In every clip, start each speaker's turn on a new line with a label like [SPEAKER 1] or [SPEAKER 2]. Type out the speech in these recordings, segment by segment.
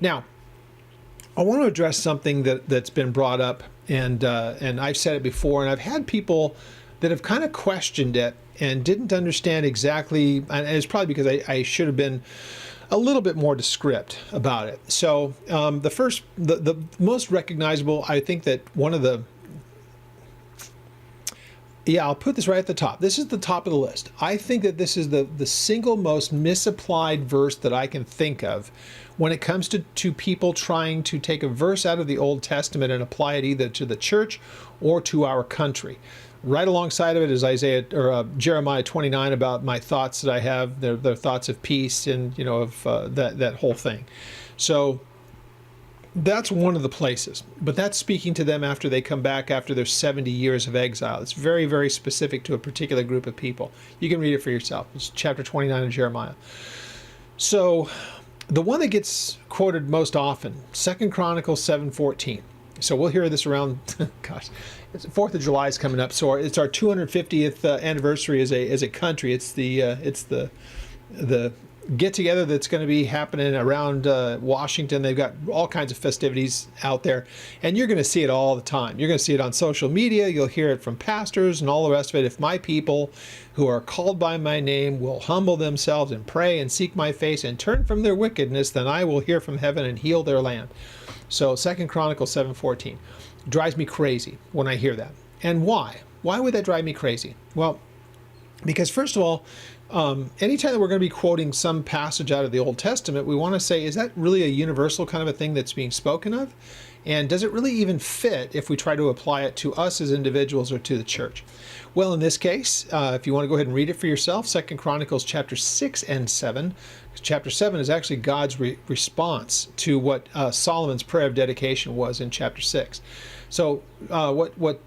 [SPEAKER 1] Now, I want to address something that's been brought up, and I've said it before, and I've had people that have kind of questioned it and didn't understand exactly, and it's probably because I should have been a little bit more descriptive about it. So the most recognizable, I think that one of the, I'll put this right at the top. This is the top of the list. I think that this is the single most misapplied verse that I can think of when it comes to people trying to take a verse out of the Old Testament and apply it either to the church or to our country. Right alongside of it is Jeremiah 29 about my thoughts that I have, they're thoughts of peace and, of that whole thing. So that's one of the places, but that's speaking to them after they come back after their 70 years of exile. It's very, very specific to a particular group of people. You can read it for yourself. It's chapter 29 of Jeremiah. So the one that gets quoted most often, 2 Chronicles 7:14. So we'll hear this around, gosh, it's 4th of July is coming up. So it's our 250th anniversary as a country. It's the get together that's going to be happening around Washington. They've got all kinds of festivities out there, and you're going to see it all the time. You're going to see it on social media. You'll hear it from pastors and all the rest of it. If my people who are called by my name will humble themselves and pray and seek my face and turn from their wickedness, then I will hear from heaven and heal their land. So 2 Chronicles 7:14 drives me crazy when I hear that. And why? Why would that drive me crazy? Well, because first of all, anytime that we're going to be quoting some passage out of the Old Testament, we want to say, is that really a universal kind of a thing that's being spoken of? And does it really even fit if we try to apply it to us as individuals or to the church? Well, in this case, if you want to go ahead and read it for yourself, 2 Chronicles chapter 6 and 7. Chapter 7 is actually God's response to what Solomon's prayer of dedication was in chapter 6. So what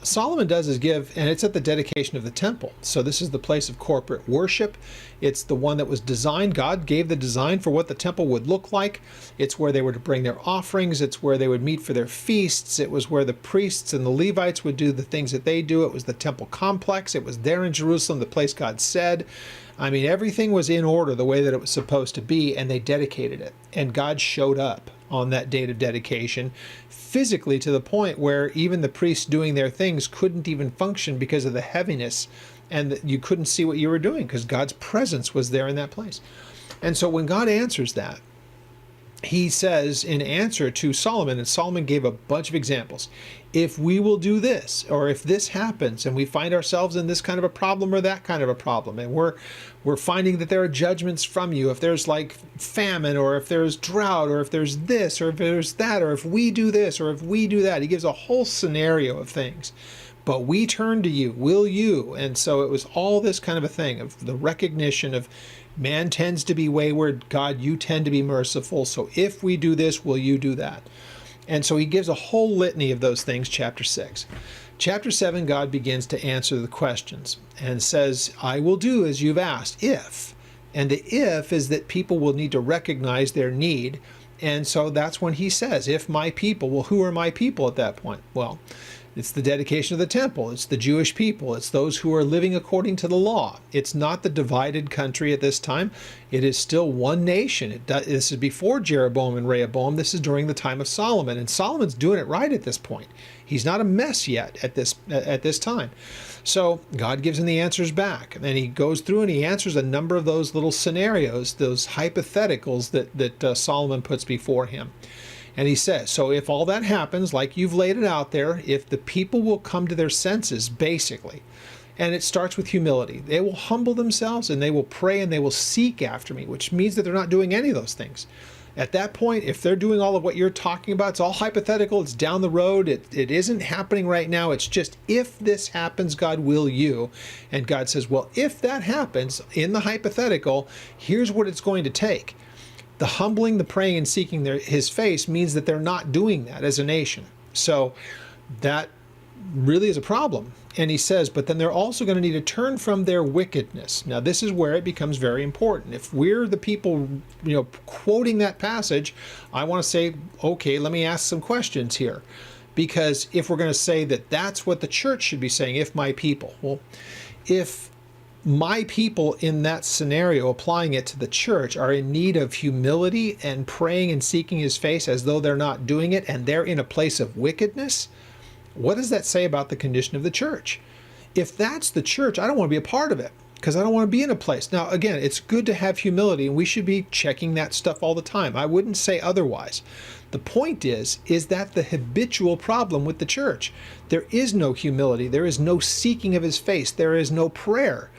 [SPEAKER 1] Solomon does is give, and it's at the dedication of the temple. So this is the place of corporate worship. It's the one that was designed. God gave the design for what the temple would look like. It's where they were to bring their offerings. It's where they would meet for their feasts. It was where the priests and the Levites would do the things that they do. It was the temple complex. It was there in Jerusalem, the place God said. I mean, everything was in order the way that it was supposed to be, and they dedicated it. And God showed up on that date of dedication physically to the point where even the priests doing their things couldn't even function because of the heaviness, and you couldn't see what you were doing because God's presence was there in that place. And so when God answers that, he says in answer to Solomon, and Solomon gave a bunch of examples, if we will do this, or if this happens and we find ourselves in this kind of a problem or that kind of a problem, and we're finding that there are judgments from you, if there's like famine, or if there's drought, or if there's this, or if there's that, or if we do this, or if we do that. He gives a whole scenario of things. But we turn to you, will you? And so it was all this kind of a thing of the recognition of man tends to be wayward, God, you tend to be merciful, so if we do this, will you do that? And so he gives a whole litany of those things, chapter 6. Chapter 7, God begins to answer the questions and says, I will do as you've asked, if. And the if is that people will need to recognize their need. And so that's when he says, if my people, well, who are my people at that point? Well, it's the dedication of the temple. It's the Jewish people. It's those who are living according to the law. It's not the divided country at this time. It is still one nation. This is before Jeroboam and Rehoboam. This is during the time of Solomon. And Solomon's doing it right at this point. He's not a mess yet at this time. So God gives him the answers back. And then he goes through and he answers a number of those little scenarios, those hypotheticals that Solomon puts before him. And he says, so if all that happens, like you've laid it out there, if the people will come to their senses, basically, and it starts with humility, they will humble themselves and they will pray and they will seek after me, which means that they're not doing any of those things. At that point, if they're doing all of what you're talking about, it's all hypothetical, it's down the road, it isn't happening right now, it's just if this happens, God, will you? And God says, well, if that happens, in the hypothetical, here's what it's going to take. The humbling, the praying, and seeking his face means that they're not doing that as a nation. So that really is a problem. And he says, but then they're also going to need to turn from their wickedness. Now, this is where it becomes very important. If we're the people, quoting that passage, I want to say, okay, let me ask some questions here. Because if we're going to say that that's what the church should be saying, if my people, well, if my people in that scenario, applying it to the church, are in need of humility and praying and seeking his face as though they're not doing it, and they're in a place of wickedness, what does that say about the condition of the church? If that's the church, I don't want to be a part of it, because I don't want to be in a place. Now, again, it's good to have humility, and we should be checking that stuff all the time. I wouldn't say otherwise. The point is that the habitual problem with the church? There is no humility. There is no seeking of his face. There is no prayer.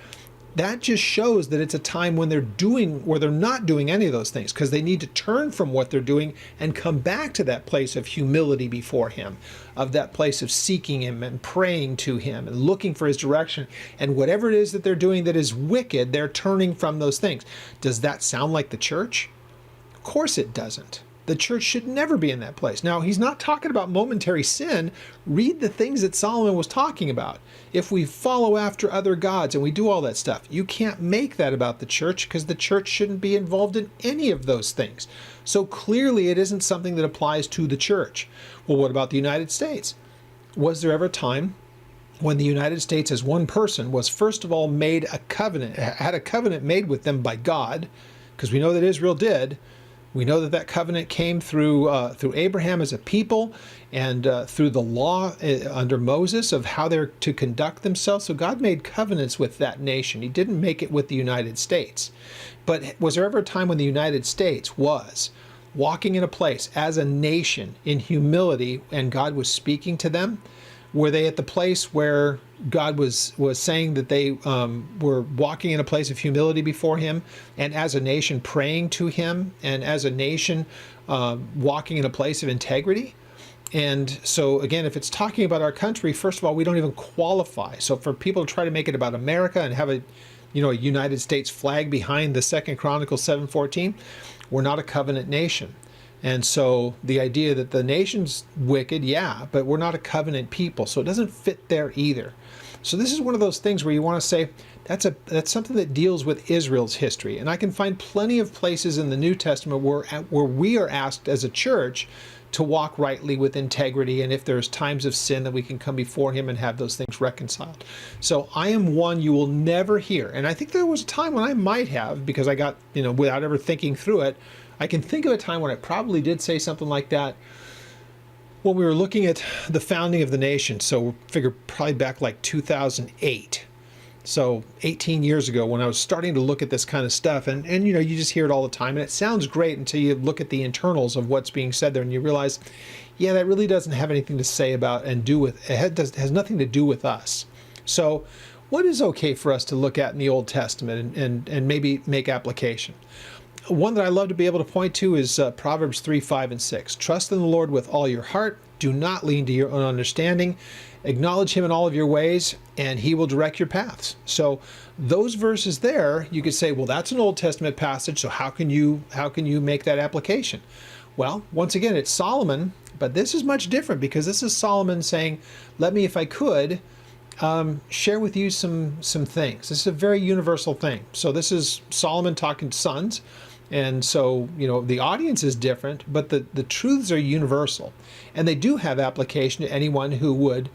[SPEAKER 1] That just shows that it's a time when they're not doing any of those things, because they need to turn from what they're doing and come back to that place of humility before him, of that place of seeking him and praying to him and looking for his direction. And whatever it is that they're doing that is wicked, they're turning from those things. Does that sound like the church? Of course it doesn't. The church should never be in that place. Now, he's not talking about momentary sin. Read the things that Solomon was talking about. If we follow after other gods and we do all that stuff, you can't make that about the church, because the church shouldn't be involved in any of those things. So clearly it isn't something that applies to the church. Well, what about the United States? Was there ever a time when the United States as one person was first of all made a covenant, had a covenant made with them by God, because we know that Israel did. We know that that covenant came through Abraham as a people, and through the law under Moses of how they're to conduct themselves. So God made covenants with that nation. He didn't make it with the United States. But was there ever a time when the United States was walking in a place as a nation in humility and God was speaking to them? Were they at the place where God was saying that they were walking in a place of humility before him, and as a nation praying to him, and as a nation walking in a place of integrity? And so again, if it's talking about our country, first of all, we don't even qualify. So for people to try to make it about America and have a United States flag behind the 2 Chronicles 7:14, we're not a covenant nation. And so the idea that the nation's wicked, yeah, but we're not a covenant people, so it doesn't fit there either. So this is one of those things where you want to say, that's something that deals with Israel's history. And I can find plenty of places in the New Testament where we are asked as a church to walk rightly with integrity, and if there's times of sin, that we can come before him and have those things reconciled. So I am one you will never hear. And I think there was a time when I might have, because I got, without ever thinking through it, I can think of a time when I probably did say something like that when we were looking at the founding of the nation. So figure probably back like 2008. So 18 years ago, when I was starting to look at this kind of stuff, and you just hear it all the time, and it sounds great until you look at the internals of what's being said there, and you realize, yeah, that really doesn't have anything to say about and do with, has nothing to do with us. So what is okay for us to look at in the Old Testament and maybe make application? One that I love to be able to point to is Proverbs 3, 5, and 6. Trust in the Lord with all your heart. Do not lean to your own understanding. Acknowledge him in all of your ways, and he will direct your paths. So those verses there, you could say, well, that's an Old Testament passage, so how can you make that application? Well, once again, it's Solomon, but this is much different, because this is Solomon saying, let me, if I could, share with you some things. This is a very universal thing. So this is Solomon talking to sons. And so, the audience is different, but the truths are universal. And they do have application to anyone who would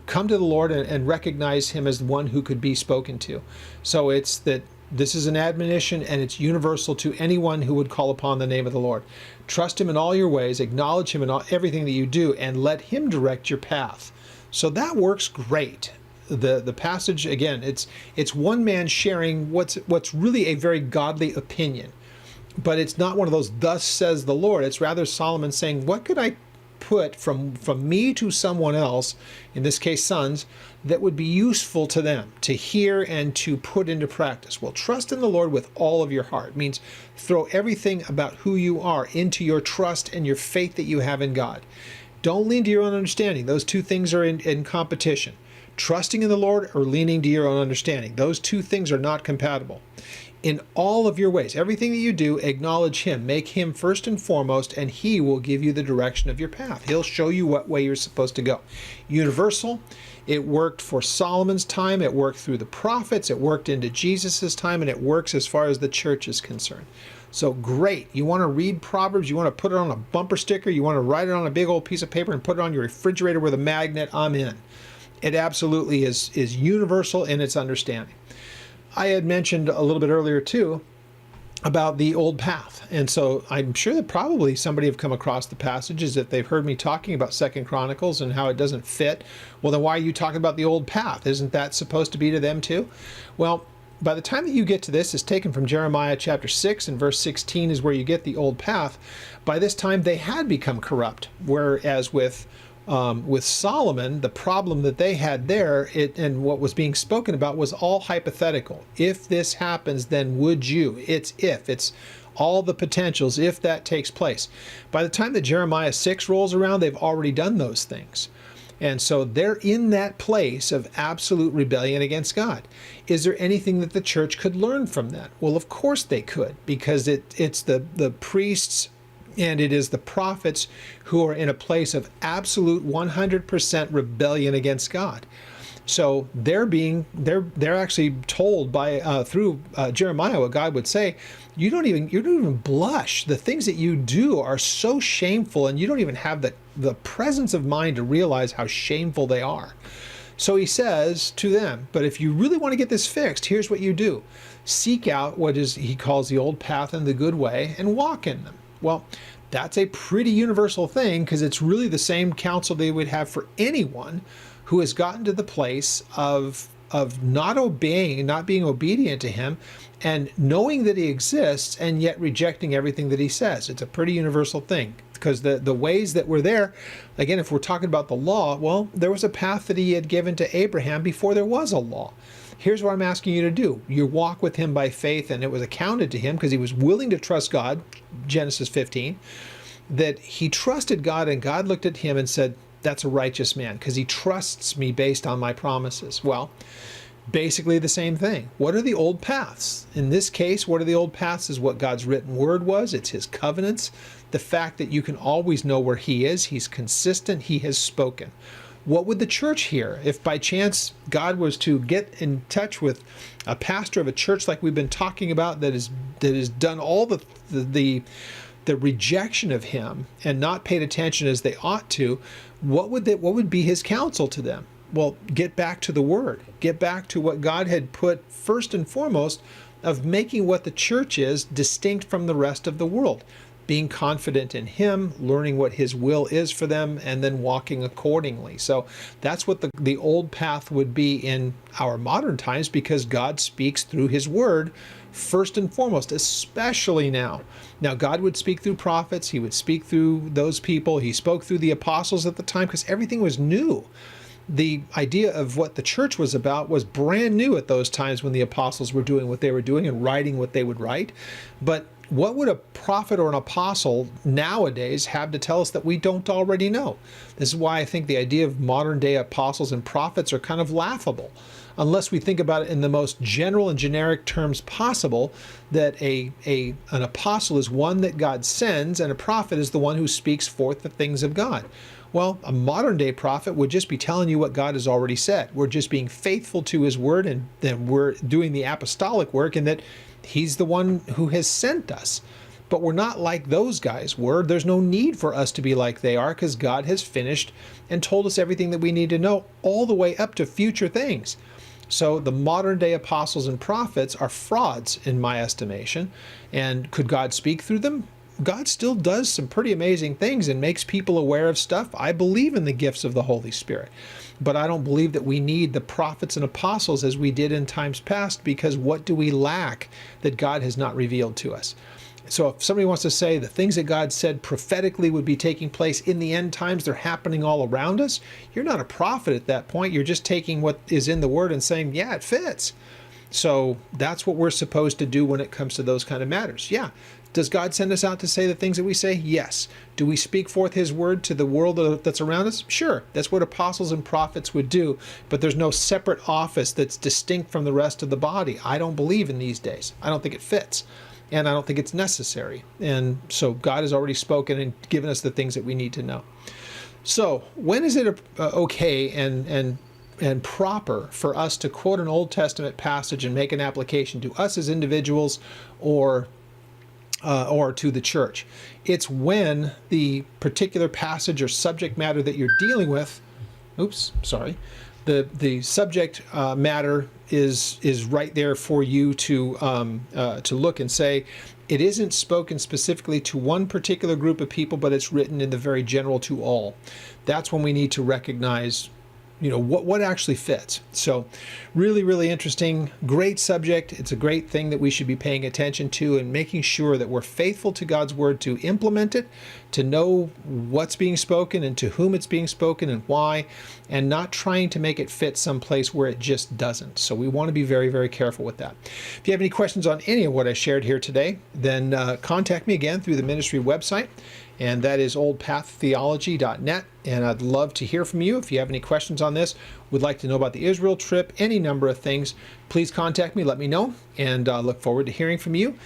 [SPEAKER 1] come to the Lord and recognize him as the one who could be spoken to. So it's that this is an admonition, and it's universal to anyone who would call upon the name of the Lord. Trust him in all your ways, acknowledge him in everything that you do, and let him direct your path. So that works great. The passage, again, it's one man sharing what's really a very godly opinion. But it's not one of those, thus says the Lord. It's rather Solomon saying, what could I put from me to someone else, in this case sons, that would be useful to them to hear and to put into practice? Well, trust in the Lord with all of your heart. It means throw everything about who you are into your trust and your faith that you have in God. Don't lean to your own understanding. Those two things are in competition. Trusting in the Lord or leaning to your own understanding. Those two things are not compatible. In all of your ways, everything that you do, acknowledge him. Make him first and foremost, and he will give you the direction of your path. He'll show you what way you're supposed to go. Universal. It worked for Solomon's time. It worked through the prophets. It worked into Jesus's time, and it works as far as the church is concerned. So great. You want to read Proverbs? You want to put it on a bumper sticker? You want to write it on a big old piece of paper and put it on your refrigerator with a magnet? I'm in. It absolutely is universal in its understanding. I had mentioned a little bit earlier too about the old path. And so I'm sure that probably somebody have come across the passages that they've heard me talking about Second Chronicles and how it doesn't fit. Well, then why are you talking about the old path? Isn't that supposed to be to them too? Well, by the time that you get to this, it's taken from Jeremiah chapter 6 and verse 16 is where you get the old path. By this time they had become corrupt, whereas with Solomon, the problem that they had there, and what was being spoken about was all hypothetical. If this happens, then would you? It's if. It's all the potentials if that takes place. By the time that Jeremiah 6 rolls around, they've already done those things. And so they're in that place of absolute rebellion against God. Is there anything that the church could learn from that? Well, of course they could, because it's the priests and it is the prophets who are in a place of absolute 100% rebellion against God. So they're actually told by through Jeremiah what God would say. You don't even blush. The things that you do are so shameful, and you don't even have the presence of mind to realize how shameful they are. So he says to them, but if you really want to get this fixed, here's what you do: seek out what he calls the old path and the good way, and walk in them. Well, that's a pretty universal thing, because it's really the same counsel they would have for anyone who has gotten to the place of not obeying, not being obedient to him, and knowing that he exists and yet rejecting everything that he says. It's a pretty universal thing, because the ways that were there, again, if we're talking about the law, well, there was a path that he had given to Abraham before there was a law. Here's what I'm asking you to do. You walk with him by faith, and it was accounted to him because he was willing to trust God, Genesis 15, that he trusted God, and God looked at him and said, that's a righteous man because he trusts me based on my promises. Well, basically the same thing. What are the old paths? In this case, what are the old paths is what God's written word was. It's his covenants. The fact that you can always know where he is. He's consistent. He has spoken. What would the church hear if by chance God was to get in touch with a pastor of a church like we've been talking about that has done all the rejection of him and not paid attention as they ought to? What would be his counsel to them? Well, get back to the word. Get back to what God had put first and foremost of making what the church is distinct from the rest of the world. Being confident in him, learning what his will is for them, and then walking accordingly. So that's what the old path would be in our modern times, because God speaks through his word first and foremost, especially now. Now, God would speak through prophets. He would speak through those people. He spoke through the apostles at the time because everything was new. The idea of what the church was about was brand new at those times when the apostles were doing what they were doing and writing what they would write. But what would a prophet or an apostle nowadays have to tell us that we don't already know? This is why I think the idea of modern day apostles and prophets are kind of laughable, unless we think about it in the most general and generic terms possible, that an apostle is one that God sends, and a prophet is the one who speaks forth the things of God. Well, a modern day prophet would just be telling you what God has already said. We're just being faithful to his word, and then we're doing the apostolic work, and that he's the one who has sent us. But we're not like those guys were. There's no need for us to be like they are, because God has finished and told us everything that we need to know, all the way up to future things. So the modern day apostles and prophets are frauds in my estimation. And could God speak through them? God still does some pretty amazing things and makes people aware of stuff. I believe in the gifts of the Holy Spirit, but I don't believe that we need the prophets and apostles as we did in times past, because what do we lack that God has not revealed to us? So if somebody wants to say the things that God said prophetically would be taking place in the end times, they're happening all around us, you're not a prophet at that point. You're just taking what is in the word and saying, yeah, it fits. So that's what we're supposed to do when it comes to those kind of matters. Yeah. Does God send us out to say the things that we say? Yes. Do we speak forth his word to the world that's around us? Sure. That's what apostles and prophets would do, but there's no separate office that's distinct from the rest of the body. I don't believe in these days. I don't think it fits, and I don't think it's necessary. And so God has already spoken and given us the things that we need to know. So when is it okay and proper for us to quote an Old Testament passage and make an application to us as individuals or to the church? It's when the particular passage or subject matter that you're dealing with, the subject matter is right there for you to look and say, it isn't spoken specifically to one particular group of people, but it's written in the very general to all. That's when we need to recognize, what actually fits. So really, really interesting, great subject. It's a great thing that we should be paying attention to and making sure that we're faithful to God's word to implement it, to know what's being spoken and to whom it's being spoken and why, and not trying to make it fit someplace where it just doesn't. So we want to be very, very careful with that. If you have any questions on any of what I shared here today, then contact me again through the ministry website, and that is oldpaththeology.net. And I'd love to hear from you. If you have any questions on this, would like to know about the Israel trip, any number of things, please contact me, let me know, and look forward to hearing from you.